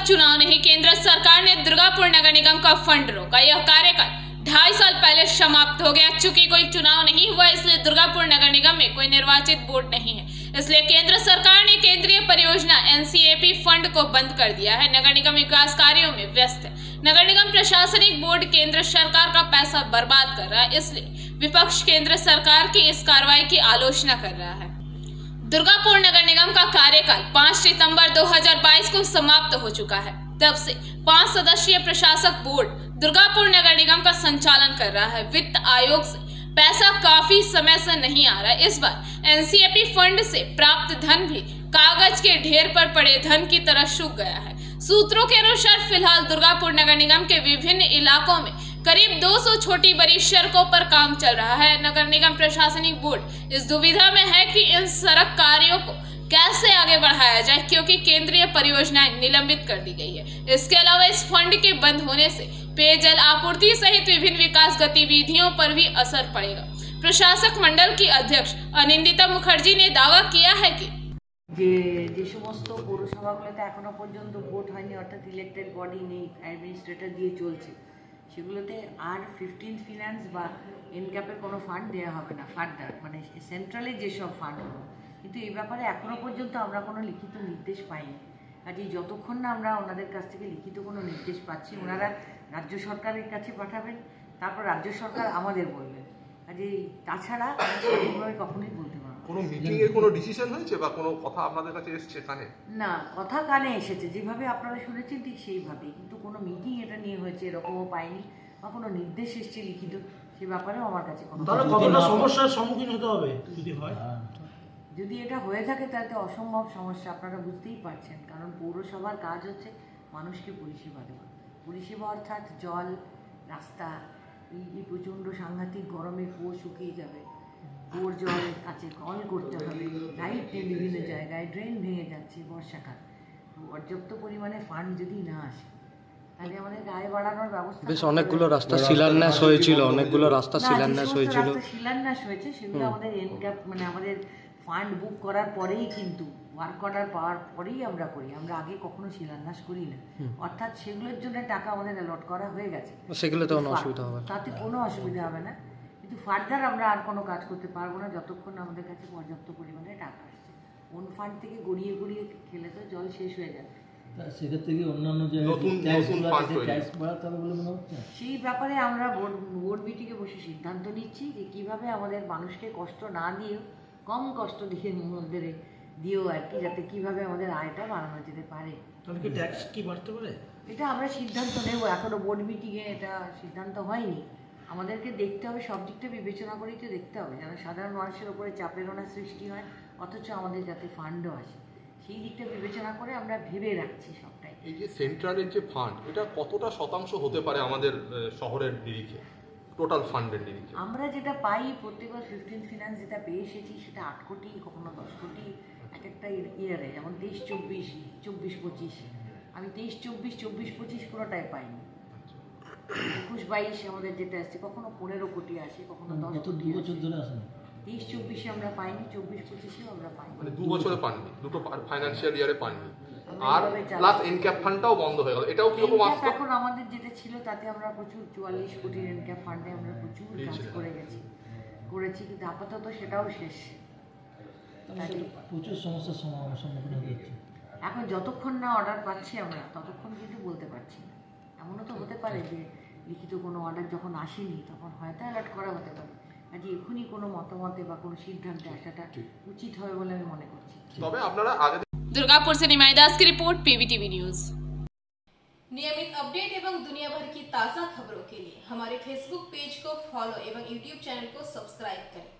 चुनाव नहीं, केंद्र सरकार ने दुर्गापुर नगर निगम का फंड रोका। यह कार्यकाल 2.5 साल पहले समाप्त हो गया। चूंकि कोई चुनाव नहीं हुआ, इसलिए दुर्गापुर नगर निगम में कोई निर्वाचित बोर्ड नहीं है, इसलिए केंद्र सरकार ने केंद्रीय परियोजना NCAP फंड को बंद कर दिया है। नगर निगम विकास कार्यों में व्यस्त है। नगर निगम प्रशासनिक बोर्ड केंद्र सरकार का पैसा बर्बाद कर रहा है, इसलिए विपक्ष केंद्र सरकार की इस कार्रवाई की आलोचना कर रहा है। दुर्गापुर नगर निगम का कार्यकाल 5 सितंबर 2022 को समाप्त हो चुका है। तब से 5 सदस्यीय प्रशासक बोर्ड दुर्गापुर नगर निगम का संचालन कर रहा है। वित्त आयोग से पैसा काफी समय से नहीं आ रहा है। इस बार NCAP फंड से प्राप्त धन भी कागज के ढेर पर पड़े धन की तरह सूख गया है। सूत्रों के अनुसार फिलहाल दुर्गापुर नगर निगम के विभिन्न इलाकों में करीब 200 छोटी बड़ी सड़कों पर काम चल रहा है। नगर निगम प्रशासनिक बोर्ड इस दुविधा में है कि इन सड़क कार्यों को कैसे आगे बढ़ाया जाए, क्योंकि केंद्रीय परियोजनाएं निलंबित कर दी गई है। इसके अलावा इस फंड के बंद होने से पेयजल आपूर्ति सहित विभिन्न विकास गतिविधियों पर भी असर पड़ेगा। प्रशासक मंडल की अध्यक्ष अनिंदिता मुखर्जी ने दावा किया है कि যে সমস্ত পৌরসভাগুলোতে এখনো পর্যন্ত ভোট হয়নি, অর্থাৎ ইলেক্টেড বডি নেই, অ্যাডমিনিস্ট্রেটর দিয়ে চলছে, সেগুলোতে আর 15 ফিনান্স বা এনক্যাপের কোনো ফান্ড দেওয়া হবে না ফার্দার, মানে সেন্ট্রালি যেসব ফান্ডগুলো। কিন্তু এই ব্যাপারে এখনো পর্যন্ত আমরা কোনো লিখিত নির্দেশ পাইনি। কাজে যতক্ষণ না আমরা ওনাদের কাছ থেকে লিখিত কোনো নির্দেশ পাচ্ছি, ওনারা রাজ্য সরকারের কাছে পাঠাবেন, তারপর রাজ্য সরকার আমাদের বলবেন। কাজে তাছাড়া সঠিকভাবে কখনোই বলতে পারবো না। কোনো মিটিং এর কোনো ডিসিশন হয়েছে বা কোনো কথা আপনাদের কাছে এসেছে কানে? না, কথা কানে এসেছে, যেভাবে আপনারা শুনেছেন ঠিক সেইভাবেই, কিন্তু কোনো মিটিং এটা নিয়ে হয়েছে এরকমও পাইনি, বা কোনো নির্দেশ এসেছে লিখিত, সে ব্যাপারেও আমার কাছে কোনো। তাহলে কতটা সমস্যার সম্মুখীন হতে হবে যদি হয়? যদি এটা হয়ে থাকে তাহলে অসম্ভব সমস্যা, আপনারা বুঝতেই পারছেন। কারণ পৌরসভার কাজ হচ্ছে মানুষকে পরিষেবা দেওয়া। পরিষেবা অর্থাৎ জল, রাস্তা, এই প্রচণ্ড সাংঘাতিক গরমে কুয়ো শুকিয়ে যাবে, কুয়োর জল কাছে কল করতে হবে, লাইট নেই বিভিন্ন জায়গায়, ড্রেন ভেঙে যাচ্ছে বর্ষাকাল। পর্যাপ্ত পরিমাণে ফান্ড যদি না আসে তাহলে আমাদের আয় বাড়ানোর ব্যবস্থা। বেশ অনেকগুলো রাস্তা শিলান্যাস হয়েছিল, শিলান্যাস হয়েছে, সেগুলো আমাদের এনক্যাপ মানে আমাদের ফান্ড বুক করার পরেই, কিন্তু ওয়ার্ক অর্ডার পাওয়ার পরেই আমরা করি। আমরা আগে কখনো শিলান্যাস করি না, অর্থাৎ সেগুলোর জন্য টাকা আমাদের অ্যালট করা হয়ে গেছে, সেগুলোতে কোনো অসুবিধা হবে না, তাতে কোনো অসুবিধা হবে না। কিন্তু ফার্দার আমরা আর কোনো কাজ করতে পারবো না যতক্ষণ আমাদের কাছে পর্যাপ্ত পরিমাণে টাকা আসছে। কোন ফান্ড থেকে গড়িয়ে গড়িয়ে খেলে তো জল শেষ হয়ে যাবে। সেক্ষেত্রে কি অন্যান্য সেই ব্যাপারে আমরা বোর্ড মিটিংয়ে বসে সিদ্ধান্ত নিচ্ছি যে কিভাবে আমাদের মানুষকে কষ্ট না দিয়েও, কম কষ্ট দিয়ে মধ্যে দিয়েও আর কি, যাতে কিভাবে আমাদের আয়টা বাড়ানো যেতে পারে। ট্যাক্স কি বাড়তে পারে এটা আমরা সিদ্ধান্ত নেব, এখনো বোর্ড মিটিংয়ে এটা সিদ্ধান্ত হয়নি। আমাদেরকে দেখতে হবে, সব দিকটা বিবেচনা করেই তো দেখতে হবে, যেন সাধারণ মানুষের উপরে চাপেরোনা সৃষ্টি হয়, অথচ আমাদের যাতে ফান্ডও আসে, সেই দিকটা বিবেচনা করে আমরা ভেবে রাখছি সবটাই। এই যে সেন্ট্রালের যে ফান্ড, এটা কতটা শতাংশ হতে পারে আমাদের শহরের নিরিখে, টোটাল ফান্ডের নিরিখে? আমরা যেটা পাই প্রত্যেকবার 15 ফিনান্স যেটা পেয়ে এসেছি, সেটা 8 কোটি, কখনো 10 কোটি এক একটা ইয়ারে, যেমন 23-24, 24-25। আমি 23-24, 24-25 কোনোটাই পাইনি। 21-22 আমাদের যেটা আসছে, কখনো 15 কোটি আসে, কখনো 10 কোটি। 2 বছর ধরে আসে না, 23-24 আমরা পাইনি, 24-25 আমরা পাইনি। মানে 2 বছরে পাননি, দুটো ফাইন্যান্সিয়াল ইয়ারে পাননি। আর প্লাস এনক্যাপ ফান্ডটাও বন্ধ হয়ে গেল, এটাও কি রকম আসছে? এখন আমাদের যেটা ছিল তাতে আমরা প্রচুর 44 কোটির এনক্যাপ ফান্ডে আমরা প্রচুর কাজ করেছি, কিন্তু আপাতত সেটাও শেষ। প্রচুর সমস্যার সম্মুখীন হচ্ছে। এখন যতক্ষণ না অর্ডার পাচ্ছি আমরা, ততক্ষণ কিন্তু বলতে পারছি না। এমনও তো হতে পারে যে লিখিত কোনো অর্ডার যখন আসেনি তখন হয়তো অ্যালার্ট করা হতে পারে। কাজে এখনই কোনো মতামতে বা কোনো সিদ্ধান্তে আসাটা উচিত হবে বলে আমি মনে করছি। তবে আপনারা আগে दुर्गापुर से निमाई दास की रिपोर्ट, PVTV न्यूज। नियमित अपडेट एवं दुनिया भर की ताज़ा खबरों के लिए हमारे फेसबुक पेज को फॉलो एवं यूट्यूब चैनल को सब्सक्राइब करें।